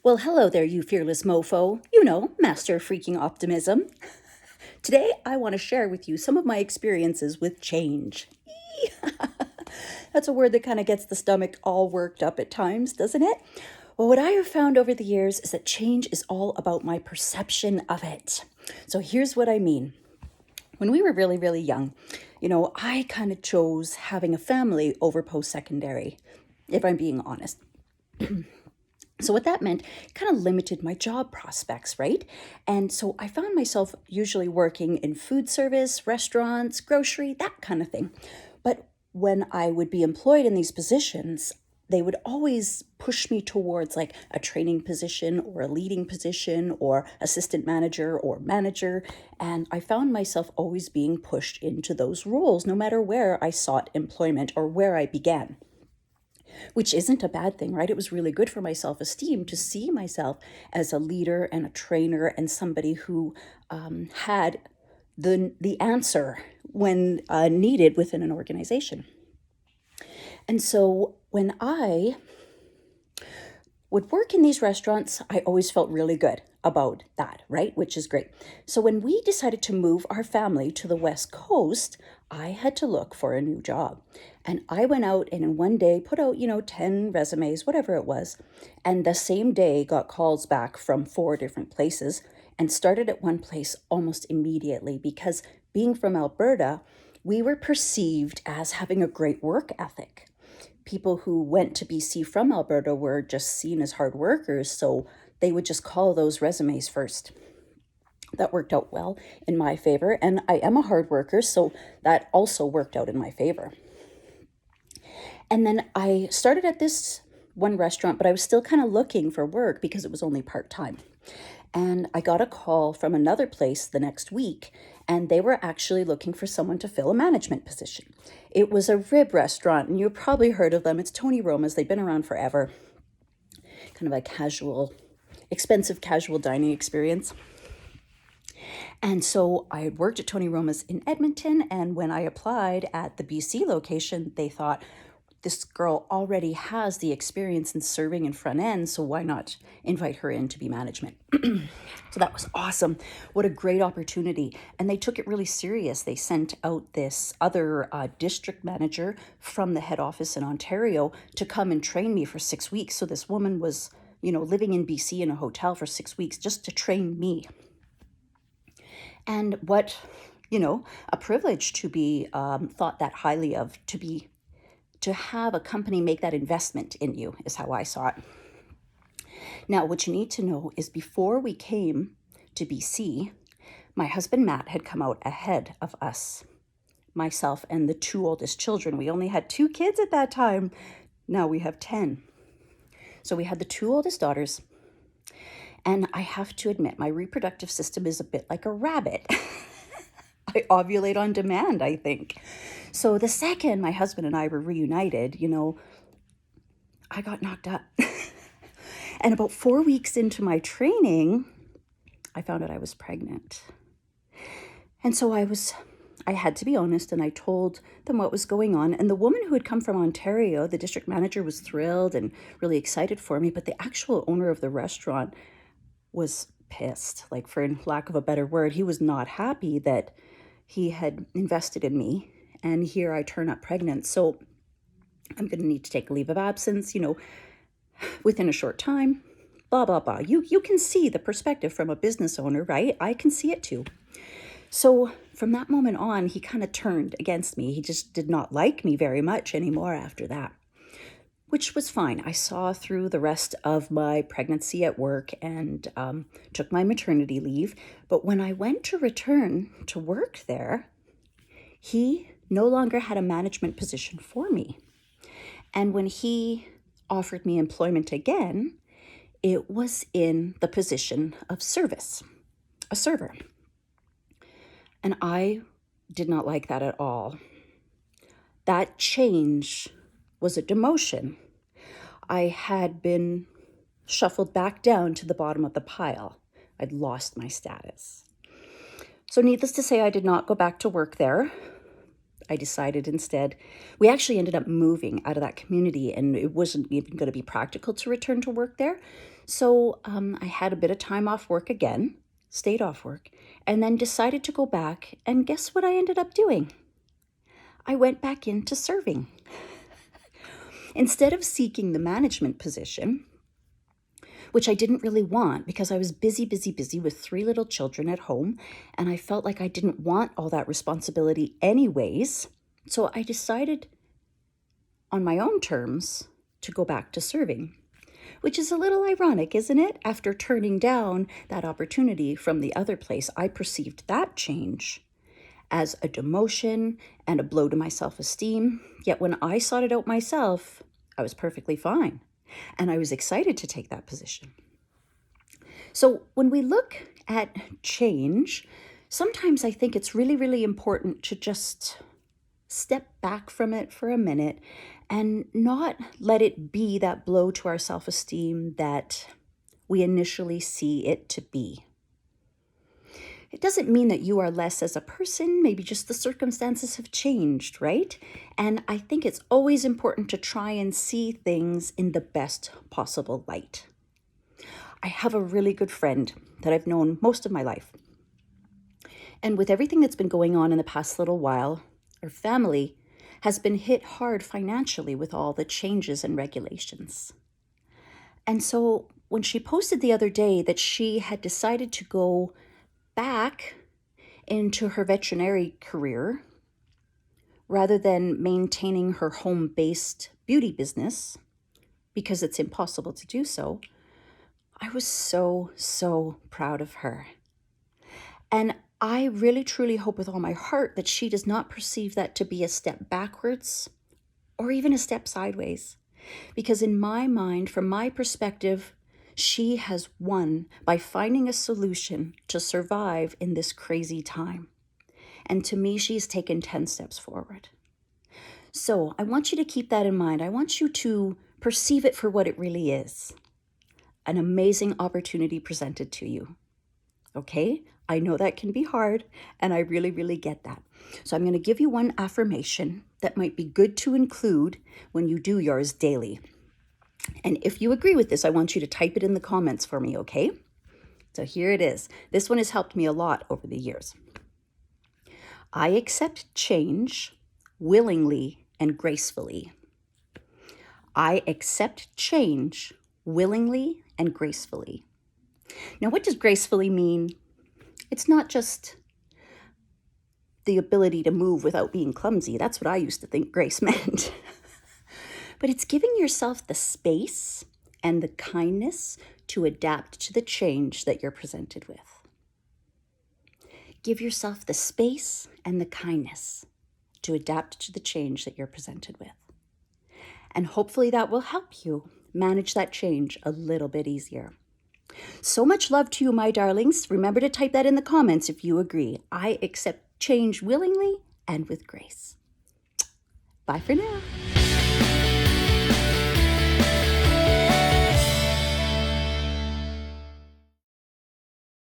Well, hello there, you fearless mofo. You know, master of freaking optimism. Today, I want to share with you some of my experiences with change. That's a word that kind of gets the stomach all worked up at times, doesn't it? Well, what I have found over the years is that change is all about my perception of it. So here's what I mean. When we were really, really young, I kind of chose having a family over post secondary, if I'm being honest. So what that meant kind of limited my job prospects, right? And so I found myself usually working in food service, restaurants, grocery, that kind of thing. But when I would be employed in these positions, they would always push me towards like a training position or a leading position or assistant manager or manager. And I found myself always being pushed into those roles, no matter where I sought employment or where I began, which isn't a bad thing, right? It was really good for my self-esteem to see myself as a leader and a trainer and somebody who had the answer when needed within an organization. And so when I would work in these restaurants, I always felt really good about that, right? Which is great. So when we decided to move our family to the West Coast, I had to look for a new job. And I went out and in one day put out, 10 resumes, whatever it was. And the same day got calls back from 4 different places and started at one place almost immediately because being from Alberta, we were perceived as having a great work ethic. People who went to BC from Alberta were just seen as hard workers, so they would just call those resumes first. That worked out well in my favor, and I am a hard worker, so that also worked out in my favor. And then I started at this one restaurant, but I was still kind of looking for work because it was only part-time. And I got a call from another place the next week, and they were actually looking for someone to fill a management position. It was a rib restaurant, and you've probably heard of them. It's Tony Roma's. They've been around forever. Kind of a casual, expensive casual dining experience. And so I had worked at Tony Roma's in Edmonton, and when I applied at the BC location, they thought, this girl already has the experience in serving in front end, so why not invite her in to be management? So that was awesome. What a great opportunity. And they took it really serious. They sent out this other district manager from the head office in Ontario to come and train me for 6 weeks. So this woman was, living in BC in a hotel for 6 weeks just to train me. And what, a privilege to be thought that highly of, to have a company make that investment in you is how I saw it. Now, what you need to know is before we came to BC, my husband Matt had come out ahead of us, myself and the 2 oldest children. We only had 2 kids at that time. Now we have 10. So we had the 2 oldest daughters. And I have to admit, my reproductive system is a bit like a rabbit. I ovulate on demand, I think. So the second my husband and I were reunited, I got knocked up. And about 4 weeks into my training, I found out I was pregnant. And so I had to be honest, and I told them what was going on. And the woman who had come from Ontario, the district manager, was thrilled and really excited for me. But the actual owner of the restaurant was pissed, like for lack of a better word. He was not happy that he had invested in me, and here I turn up pregnant. So I'm going to need to take a leave of absence, within a short time, blah, blah, blah. You can see the perspective from a business owner, right? I can see it too. So from that moment on, he kind of turned against me. He just did not like me very much anymore after that, which was fine. I saw through the rest of my pregnancy at work and took my maternity leave. But when I went to return to work there, he no longer had a management position for me. And when he offered me employment again, it was in the position of service, a server. And I did not like that at all. That change was a demotion. I had been shuffled back down to the bottom of the pile. I'd lost my status. So needless to say, I did not go back to work there. I decided instead, we actually ended up moving out of that community, and it wasn't even going to be practical to return to work there. So I had a bit of time off work again, stayed off work, and then decided to go back. And guess what I ended up doing? I went back into serving. Instead of seeking the management position, which I didn't really want because I was busy with 3 little children at home, and I felt like I didn't want all that responsibility anyways. So I decided on my own terms to go back to serving, which is a little ironic, isn't it? After turning down that opportunity from the other place, I perceived that change as a demotion and a blow to my self-esteem. Yet when I sought it out myself, I was perfectly fine. And I was excited to take that position. So when we look at change, sometimes I think it's really important to just step back from it for a minute and not let it be that blow to our self-esteem that we initially see it to be. It doesn't mean that you are less as a person, maybe just the circumstances have changed, right? And I think it's always important to try and see things in the best possible light. I have a really good friend that I've known most of my life. And with everything that's been going on in the past little while, our family has been hit hard financially with all the changes and regulations. And so when she posted the other day that she had decided to go back into her veterinary career rather than maintaining her home-based beauty business because it's impossible to do so, I was so proud of her. And I really truly hope with all my heart that she does not perceive that to be a step backwards or even a step sideways. Because in my mind, from my perspective, she has won by finding a solution to survive in this crazy time. And to me, she's taken 10 steps forward. So I want you to keep that in mind. I want you to perceive it for what it really is. An amazing opportunity presented to you. Okay? I know that can be hard, and I really get that. So I'm going to give you one affirmation that might be good to include when you do yours daily. And if you agree with this, I want you to type it in the comments for me, okay? So here it is. This one has helped me a lot over the years. I accept change willingly and gracefully. I accept change willingly and gracefully. Now, what does gracefully mean? It's not just the ability to move without being clumsy. That's what I used to think grace meant. But it's giving yourself the space and the kindness to adapt to the change that you're presented with. Give yourself the space and the kindness to adapt to the change that you're presented with. And hopefully that will help you manage that change a little bit easier. So much love to you, my darlings. Remember to type that in the comments if you agree. I accept change willingly and with grace. Bye for now.